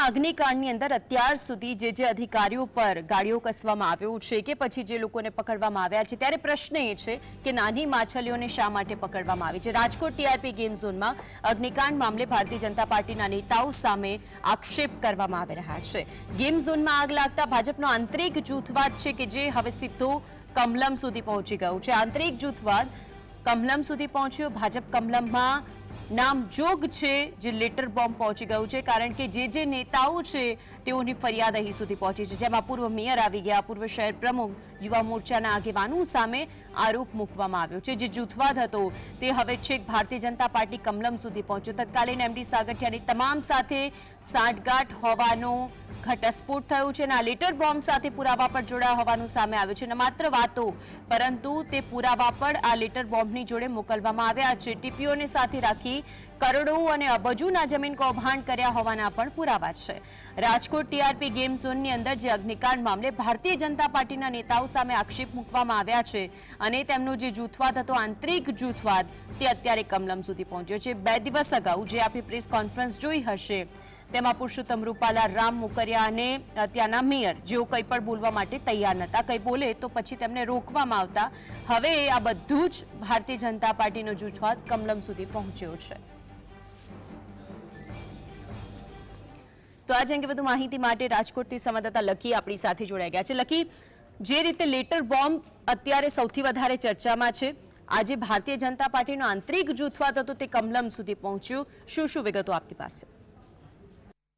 સુરતના અગ્નિકાંડની અંદર અત્યાર સુધી જે અધિકારીઓ પર ગાડીઓ કસવામાં આવ્યો છે કે પછી જે લોકોને પકડવામાં આવ્યા છે, ત્યારે પ્રશ્ન એ છે કે નાની માછલીઓને શા માટે પકડવામાં આવી છે। રાજકોટ ટીઆરપી ગેમ ઝોનમાં અગ્નિકાંડ મામલે ભારતીય જનતા પાર્ટીના નેતાઓ સામે આક્ષેપ કરવામાં આવી રહ્યા છે। ગેમ ઝોનમાં આગ લાગતા ભાજપનો આંતરિક જૂથવાદ છે કે જે હવે સીધો કમલમ સુધી પહોંચી ગયો છે। આંતરિક જૂથવાદ કમલમ સુધી પહોંચ્યો। ભાજપ કમલમમાં નામજોગ છે જે લેટર બોમ્બ પહોંચી ગયું છે, કારણ કે જે નેતાઓ છે તેઓની ફરિયાદ અહીં સુધી પહોંચી છે, જેમાં પૂર્વ મેયર આવી ગયા, પૂર્વ શહેર પ્રમુખ, યુવા મોરચાના આગેવાનો સામે આરોપ મૂકવામાં આવ્યો છે। જે જૂથવાદ હતો તે હવે છેક ભારતીય જનતા પાર્ટી કમલમ સુધી પહોંચ્યો। તત્કાલીન એમડી સાગઠિયાની તમામ સાથે સાંઠગાંઠ હોવાનો ઘટસ્ફોટ થયો છે અને આ લેટર બોમ્બ સાથે પુરાવા પર જોડાયા હોવાનું સામે આવ્યું છે। ન માત્ર વાતો, પરંતુ તે પુરાવા પર આ લેટર બોમ્બની જોડે મોકલવામાં આવ્યા છે। ટીપીઓને સાથે રાખી કરોડો અને અબજોના જમીન કૌભાંડ કર્યા હોવાના પણ પુરાવા છે। રાજકોટ ટીઆરપી ગેમ ઝોનની અંદર જે અગ્નિકાંડ મામલે ભારતીય જનતા પાર્ટીના નેતાઓ સામે આક્ષેપ મૂકવામાં આવ્યા છે અને તેમનો જે જૂથવાદ હતો, આંતરિક જૂથવાદ, તે અત્યારે કમલમ સુધી પહોંચ્યો છે। 2 દિવસ અગાઉ જે આપે પ્રેસ કોન્ફરન્સ જોઈ હશે તેમાં પુરુષોત્તમ રૂપાલા, રામ મોકરિયા અને ત્યાંના મેયર જેઓ કંઈ પણ બોલવા માટે તૈયાર નહોતા, કંઈ બોલે તો પછી તેમને રોકવામાં આવતા। હવે આ બધું જ ભારતીય જનતા પાર્ટીનો જૂથવાદ કમલમ સુધી પહોંચ્યો છે। તો આ અંગે વધુ માહિતી માટે રાજકોટથી સંવાદદાતા લકી આપણી સાથે જોડાઈ ગયા છે। લકી, જે રીતે લેટર બોમ્બ અત્યારે સૌથી વધારે ચર્ચામાં છે, આજે ભારતીય જનતા પાર્ટીનો આંતરિક જૂથવાદ હતો તે કમલમ સુધી પહોંચ્યો, શું વિગતો આપની પાસે?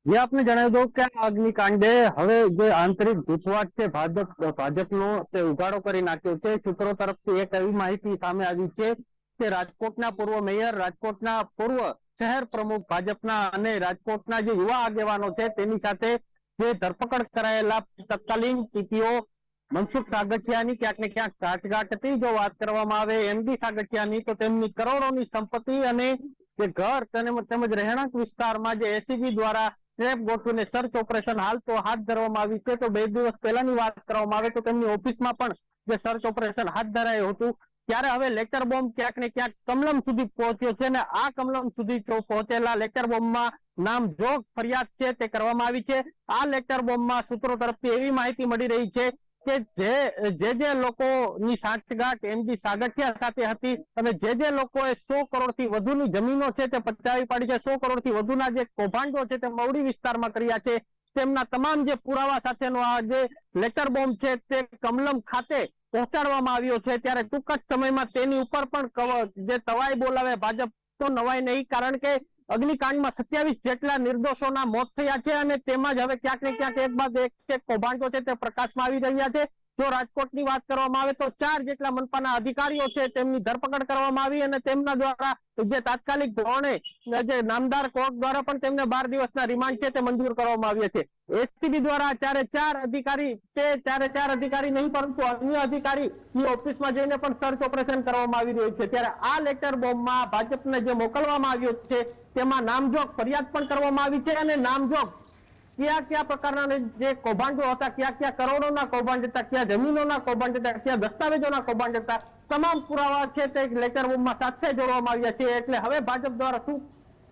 જે આપને જણાવી દઉં કે આ અગ્નિકાંડે હવે જે આંતરિક જૂથવાદ છે ભાજપનો તે ઉઘાડો કરી નાખ્યો છે। સૂત્રો તરફથી એક એવી માહિતી સામે આવી છે કે રાજકોટના પૂર્વ મેયર, રાજકોટના પૂર્વ શહેર પ્રમુખ ભાજપના અને રાજકોટના જે યુવા આગેવાનો છે તેની સાથે જે ધરપકડ કરાયેલા તત્કાલીન ટીપીઓ મનસુખ સાગઠિયાની ક્યાંક ને ક્યાંક સાંઠગાંઠ હતી। જો વાત કરવામાં આવે એમડી સાગઠિયાની, તો તેમની કરોડોની સંપત્તિ અને જે ઘર તેમજ રહેણાંક વિસ્તારમાં જે એસીબી દ્વારા ટ્રેપ ગોઠવીને સર્ચ ઓપરેશન હાલ તો હાથ ધરવામાં આવી છે। તો 2 દિવસ પહેલાની વાત કરવામાં આવે તો તેમની ઓફિસમાં પણ જે સર્ચ ઓપરેશન હાથ ધરાયું હતું, ત્યારે હવે લેટર બોમ્બ ક્યાંક ને ક્યાંક કમલમ સુધી પહોંચ્યો છે અને આ કમલમ સુધી પહોંચેલા લેટર બોમ્બમાં નામજોગ ફરિયાદ છે તે કરવામાં આવી છે। આ લેટર બોમ્બમાં સૂત્રો તરફથી એવી માહિતી મળી રહી છે કે જે લોકોની સાંઠગાંઠ એમડી સાગઠિયા સાથે હતી અને જે લોકોએ 100 કરોડથી વધુની જમીનો છે તે પચાવી પાડી છે, 100 કરોડથી વધુના જે કૌભાંડો છે તે મવડી વિસ્તારમાં કર્યા છે, તેમના તમામ જે પુરાવા સાથેનો આ જે લેટર બોમ્બ છે તે કમલમ ખાતે પહોંચાડવામાં આવ્યો છે। ત્યારે ટૂંક જ સમયમાં તેની ઉપર પણ જે તવાઈ બોલાવે ભાજપ, તો નવાઈ નહીં, કારણ કે અગ્નિકાંડમાં 27 જેટલા નિર્દોષોના મોત થયા છે અને તેમાં જ હવે ક્યાંક ને ક્યાંક એક બાદ એક કૌભાંડો છે તે પ્રકાશમાં આવી રહ્યા છે। જો રાજકોટની વાત કરવામાં આવે તો 4 જેટલા મનપાના અધિકારીઓ છે તેમની ધરપકડ કરવામાં આવી અને તેમના દ્વારા જે તાત્કાલિક ધોરણે જે નામદાર કોર્ટ દ્વારા પણ તેમને 12 દિવસના રિમાન્ડ છે તે મંજૂર કરવામાં આવ્યા છે। એસીબી દ્વારા 4 અધિકારી, તે 4 અધિકારી નહીં પરંતુ અન્ય અધિકારીની ઓફિસમાં જઈને પણ સર્ચ ઓપરેશન કરવામાં આવી રહ્યું છે। ત્યારે આ લેટર બોમ્બમાં ભાજપને જે મોકલવામાં આવ્યો છે તેમાં નામજોગ ફરિયાદ પણ કરવામાં આવી છે અને નામજોગ કયા પ્રકારના જે કૌભાંડો હતા, કયા કરોડોના કૌભાંડ હતા, કયા જમીનોના કૌભાંડ હતા, કયા દસ્તાવેજોના કૌભાંડ હતા, તમામ પુરાવા છે તે લેટર બોમ્બમાં સાથે જોડવામાં આવ્યા છે। એટલે હવે ભાજપ દ્વારા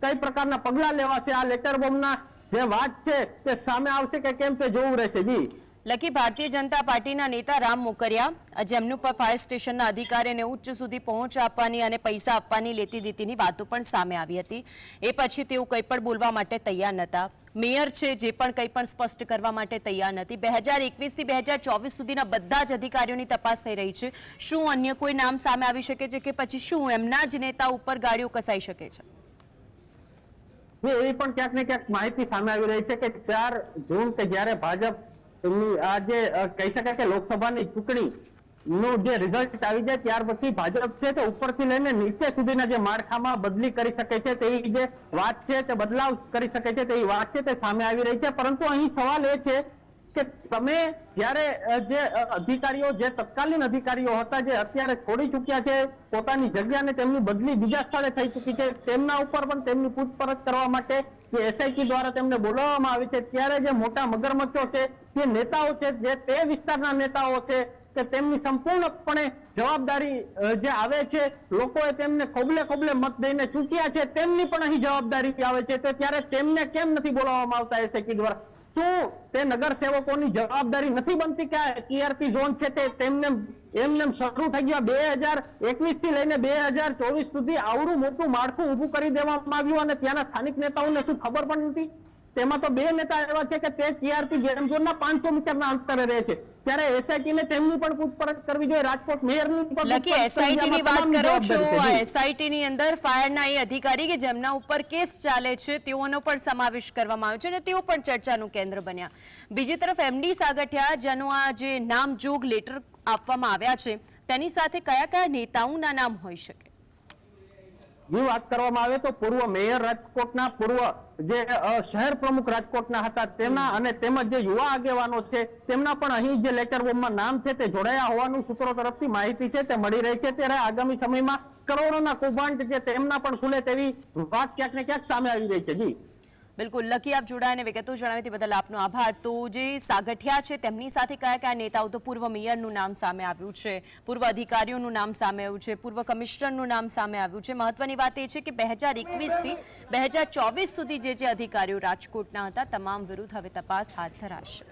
કઈ પ્રકારના પગલા લેવા છે, આ લેટર બોમ્બના જે વાત છે તે સામે આવશે કે કેમ તે જોવું રહેશે। જી લકી, ભારતીય જનતા પાર્ટીના નેતા રામ મોકરિયા, જેમનું પર ફાયર સ્ટેશનના અધિકારીને ઉચ્ચ સુધી પહોંચ આપવાની અને પૈસા આપવાની લેતી દેતીની વાતો પણ સામે આવી હતી, એ પછી તેઓ કંઈ પણ બોલવા માટે તૈયાર નહોતા। મેયર છે જે પણ કંઈ પણ સ્પષ્ટ કરવા માટે તૈયાર નથી। 2021 થી 2024 સુધીના બધા જ અધિકારીઓની તપાસ થઈ રહી છે। શું અન્ય કોઈ નામ સામે આવી શકે છે કે પછી શું એમના જ નેતા ઉપર ગાડીઓ કસાઈ શકે છે? એવી પણ ક્યાંક ને ક્યાંક માહિતી સામે આવી રહી છે કે 4 જૂન કે જ્યારે ભાજપ આ જે કહી શકાય કે લોકસભાની ચૂંટણી નું જે રિઝલ્ટ આવી જાય ત્યાર પછી ભાજપ છે તે ઉપરથી લઈને નીચે સુધીના જે માળખામાં બદલી કરી શકે છે તેવી જે વાત છે તે બદલાવ કરી શકે છે તેવી વાત છે તે સામે આવી રહી છે। પરંતુ અહીં સવાલ એ છે કે તમે જ્યારે જે અધિકારીઓ, જે તત્કાલીન અધિકારીઓ હતા, જે અત્યારે છોડી ચૂક્યા છે પોતાની જગ્યાને, તેમની બદલી બીજા સ્થળે થઈ ચૂકી છે, તેમના ઉપર પણ તેમની પૂછપરછ કરવા માટે જે એસઆઈટી દ્વારા તેમને બોલાવવામાં આવી છે, ત્યારે જે મોટા મગરમચ્છો છે, જે નેતાઓ છે, જે તે વિસ્તારના નેતાઓ છે કે તેમની સંપૂર્ણપણે જવાબદારી જે આવે છે, લોકોએ તેમને ખોબલે ખોબલે મત દઈને ચૂક્યા છે, તેમની પણ અહીં જવાબદારી આવે છે. તો ત્યારે તેમને કેમ નથી બોલાવવામાં આવતા એસઆઈટી દ્વારા? શું તે નગર સેવકોની જવાબદારી નથી બનતી કે આ ટીઆરપી ઝોન છે તે તેમને એમને શરૂ થઈ ગયા 2021 થી લઈને 2024 સુધી આવડું મોટું માળખું ઊભું કરી દેવામાં આવ્યું અને ત્યાંના સ્થાનિક નેતાઓને શું ખબર પણ નથી? તેમાં તો 2 નેતા એવા છે કે તે ટીઆરપી ગેમ ઝોનના 500 મીટરના અંતરે રહે છે. ત્યારે એસઆઈટી ને તેમની પણ પૂછપરછ કરવી જોઈએ. રાજકોટ મેયરની પણ લકી એસઆઈટી ની વાત કરો છો, આ એસઆઈટી ની અંદર ફાયરના એ અધિકારી કે જેમના ઉપર કેસ ચાલે છે તેઓનો પણ સમાવેશ કરવામાં આવ્યો છે અને તેઓ પણ ચર્ચાનું કેન્દ્ર બન્યા. બીજી તરફ એમડી સાગઠિયા જેનું આ જે નામજોગ લેટર આપવામાં આવ્યા છે તેની સાથે કયા કયા નેતાઓના નામ હોઈ શકે? જો વાત કરવામાં આવે તો પૂર્વ મેયર રાજકોટના, પૂર્વ જે શહેર પ્રમુખ રાજકોટના હતા તેમના અને તેમજ જે યુવા આગેવાનો છે તેમના પણ અહીં જે લેટર બોમ્બમાં નામ છે તે જોડાયા હોવાનું સૂત્રો તરફથી માહિતી છે તે મળી રહી છે. ત્યારે આગામી સમયમાં કરોડોના કૌભાંડ છે તેમના પણ ખુલે તેવી વાત ક્યાંક ને ક્યાંક સામે આવી રહી છે. જી બિલકુલ લકી, આપ જોડાઈને વિગતો જણાવી તે બદલ આપનો આભાર. તો જે સાગઠિયા છે તેમની સાથે કયા કયા નેતાઓ? તો પૂર્વ મેયરનું નામ સામે આવ્યું છે, પૂર્વ અધિકારીઓનું નામ સામે આવ્યું છે, પૂર્વ કમિશનરનું નામ સામે આવ્યું છે. મહત્વની વાત એ છે કે 2021 થી 2024 સુધી જે અધિકારીઓ રાજકોટના હતા તમામ વિરુદ્ધ હવે તપાસ હાથ ધરાશે.